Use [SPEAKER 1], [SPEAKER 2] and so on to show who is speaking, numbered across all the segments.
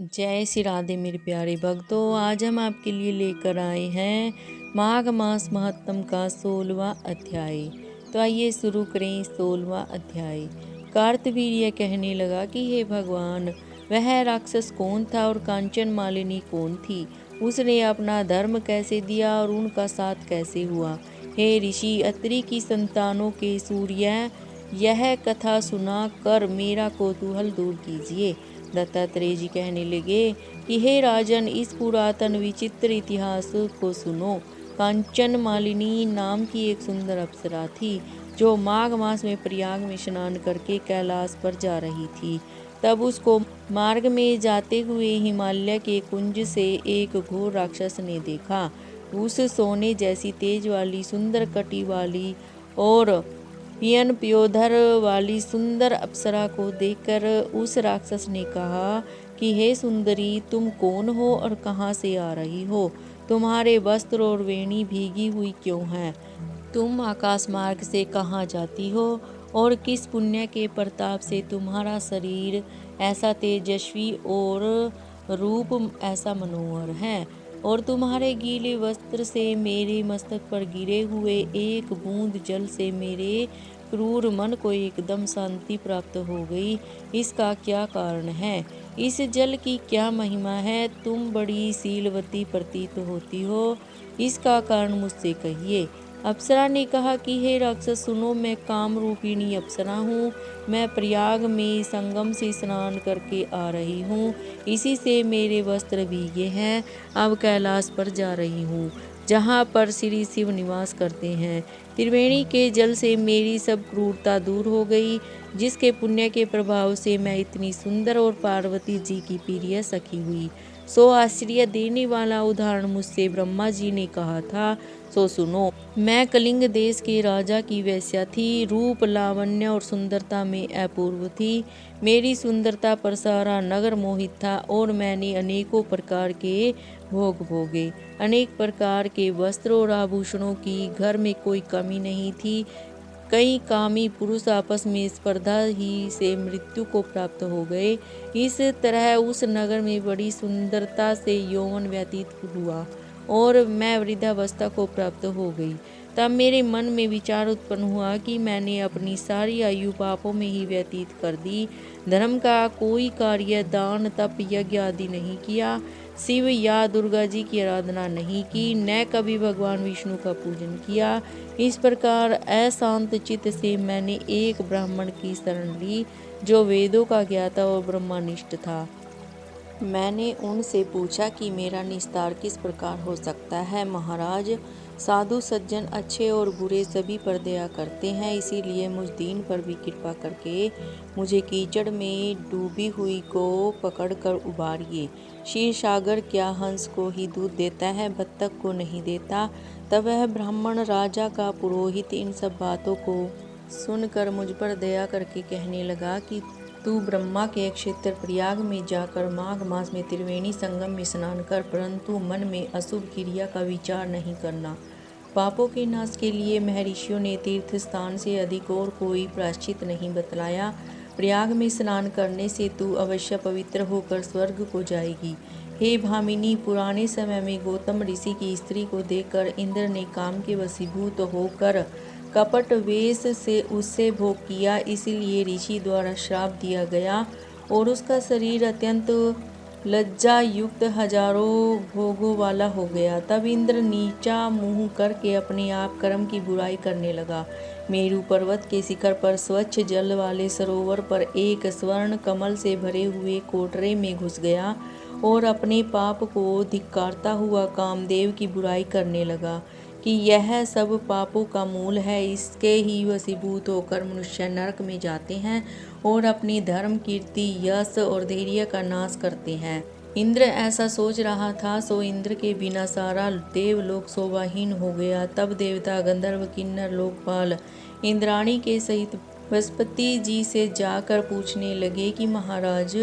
[SPEAKER 1] जय श्री राधे मेरे प्यारे भक्तों। आज हम आपके लिए लेकर आए हैं माघ मास महत्तम का 16वां अध्याय। तो आइए शुरू करें 16वां अध्याय। कार्तवीर यह कहने लगा कि हे भगवान, वह राक्षस कौन था और कांचन मालिनी कौन थी? उसने अपना धर्म कैसे दिया और उनका साथ कैसे हुआ? हे ऋषि, अत्रि की संतानों के सूर्य, यह कथा सुना कर मेरा कौतूहल दूर कीजिए। दत्तात्रेय जी कहने लगे कि हे राजन, इस पुरातन विचित्र इतिहास को सुनो। कांचन मालिनी नाम की एक सुंदर अप्सरा थी जो माघ मास में प्रयाग में स्नान करके कैलाश पर जा रही थी। तब उसको मार्ग में जाते हुए हिमालय के कुंज से एक घोर राक्षस ने देखा। उस सोने जैसी तेज वाली, सुंदर कटी वाली और पियन प्योधर वाली सुंदर अप्सरा को देखकर उस राक्षस ने कहा कि हे सुंदरी, तुम कौन हो और कहाँ से आ रही हो? तुम्हारे वस्त्र और वेणी भीगी हुई क्यों हैं? तुम आकाश मार्ग से कहाँ जाती हो और किस पुण्य के प्रताप से तुम्हारा शरीर ऐसा तेजस्वी और रूप ऐसा मनोहर है? और तुम्हारे गीले वस्त्र से मेरे मस्तक पर गिरे हुए एक बूंद जल से मेरे क्रूर मन को एकदम शांति प्राप्त हो गई। इसका क्या कारण है? इस जल की क्या महिमा है? तुम बड़ी शीलवती प्रतीत होती हो, इसका कारण मुझसे कहिए। अप्सरा ने कहा कि हे राक्षस सुनो, मैं काम रूपिणी अप्सरा हूँ। मैं प्रयाग में संगम से स्नान करके आ रही हूँ, इसी से मेरे वस्त्र भीगे हैं। अब कैलाश पर जा रही हूँ जहाँ पर श्री शिव निवास करते हैं। त्रिवेणी के जल से मेरी सब क्रूरता दूर हो गई, जिसके पुण्य के प्रभाव से मैं इतनी सुंदर और पार्वती जी की प्रिय सखी हुई। सो आश्चर्य देने वाला उदाहरण मुझसे ब्रह्मा जी ने कहा था, सो सुनो। मैं कलिंग देश के राजा की वेश्या थी, रूप लावण्य और सुंदरता में अपूर्व थी। मेरी सुंदरता पर सारा नगर मोहित था और मैंने अनेकों प्रकार के भोग भोगे। अनेक प्रकार के वस्त्र और आभूषणों की घर में कोई कमी नहीं थी। कई कामी पुरुष आपस में स्पर्धा ही से मृत्यु को प्राप्त हो गए। इस तरह उस नगर में बड़ी सुंदरता से यौवन व्यतीत हुआ और मैं वृद्धावस्था को प्राप्त हो गई। तब मेरे मन में विचार उत्पन्न हुआ कि मैंने अपनी सारी आयु पापों में ही व्यतीत कर दी। धर्म का कोई कार्य, दान, तप, यज्ञ आदि नहीं किया। शिव या दुर्गा जी की आराधना नहीं की, न कभी भगवान विष्णु का पूजन किया। इस प्रकार अशांत चित्त से मैंने एक ब्राह्मण की शरण ली जो वेदों का ज्ञाता और ब्रह्मनिष्ठ था। मैंने उनसे पूछा कि मेरा निस्तार किस प्रकार हो सकता है। महाराज, साधु सज्जन अच्छे और बुरे सभी पर दया करते हैं, इसीलिए मुझ दीन पर भी कृपा करके मुझे कीचड़ में डूबी हुई को पकड़कर उबारिए। क्षीर सागर क्या हंस को ही दूध देता है, बत्तख को नहीं देता? तब वह ब्राह्मण राजा का पुरोहित इन सब बातों को सुनकर मुझ पर दया करके कहने लगा कि तू ब्रह्मा के क्षेत्र प्रयाग में जाकर माघ मास में त्रिवेणी संगम में स्नान कर, परंतु मन में अशुभ क्रिया का विचार नहीं करना। पापों के नाश के लिए महर्षियों ने तीर्थ स्थान से अधिक और कोई प्रायश्चित नहीं बतलाया। प्रयाग में स्नान करने से तू अवश्य पवित्र होकर स्वर्ग को जाएगी। हे भामिनी, पुराने समय में गौतम ऋषि की स्त्री को देखकर इंद्र ने काम के वशीभूत होकर कपट वेश से उससे भोग किया, इसलिए ऋषि द्वारा श्राप दिया गया और उसका शरीर अत्यंत लज्जा युक्त हजारों भोगों वाला हो गया। तब इंद्र नीचा मुंह करके अपने आप कर्म की बुराई करने लगा। मेरु पर्वत के शिखर पर स्वच्छ जल वाले सरोवर पर एक स्वर्ण कमल से भरे हुए कोटरे में घुस गया और अपने पाप को धिक्कारता हुआ कामदेव की बुराई करने लगा कि यह सब पापों का मूल है। इसके ही वशीभूत होकर मनुष्य नरक में जाते हैं और अपनी धर्म, कीर्ति, यश और धैर्य का नाश करते हैं। इंद्र ऐसा सोच रहा था, सो इंद्र के बिना सारा देवलोक शोभाहीन हो गया। तब देवता, गंधर्व, किन्नर, लोकपाल इंद्राणी के सहित बृहस्पति जी से जाकर पूछने लगे कि महाराज,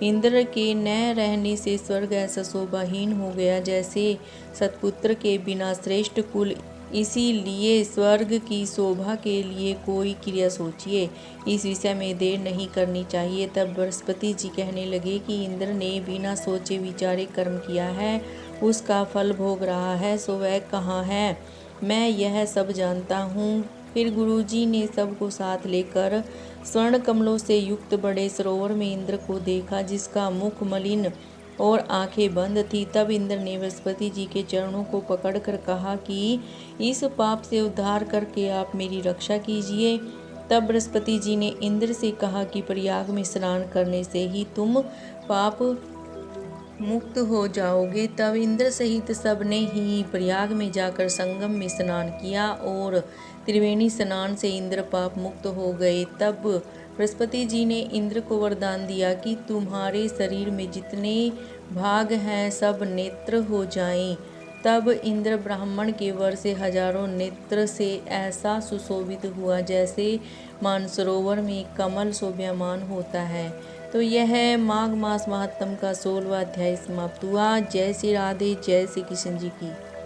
[SPEAKER 1] इंद्र के न रहने से स्वर्ग ऐसा शोभाहीन हो गया जैसे सतपुत्र के बिना श्रेष्ठ कुल इसीलिए स्वर्ग की शोभा के लिए कोई क्रिया सोचिए, इस विषय में देर नहीं करनी चाहिए। तब बृहस्पति जी कहने लगे कि इंद्र ने बिना सोचे विचारे कर्म किया है, उसका फल भोग रहा है, सो वह कहाँ है? मैं यह सब जानता हूँ। फिर गुरुजी ने सबको साथ लेकर स्वर्ण कमलों से युक्त बड़े सरोवर में इंद्र को देखा, जिसका मुख मलिन और आंखें बंद थी। तब इंद्र ने बृहस्पति जी के चरणों को पकड़कर कहा कि इस पाप से उद्धार करके आप मेरी रक्षा कीजिए। तब बृहस्पति जी ने इंद्र से कहा कि प्रयाग में स्नान करने से ही तुम पाप मुक्त हो जाओगे। तब इंद्र सहित सबने ही प्रयाग में जाकर संगम में स्नान किया और त्रिवेणी स्नान से इंद्र पाप मुक्त हो गए। तब बृहस्पति जी ने इंद्र को वरदान दिया कि तुम्हारे शरीर में जितने भाग हैं सब नेत्र हो जाएं। तब इंद्र ब्राह्मण के वर से हजारों नेत्र से ऐसा सुशोभित हुआ जैसे मानसरोवर में कमल शोभायमान होता है। तो यह माघ मास महात्म का 16वां अध्याय समाप्त हुआ। जय श्री राधे, जय श्री कृष्ण जी की।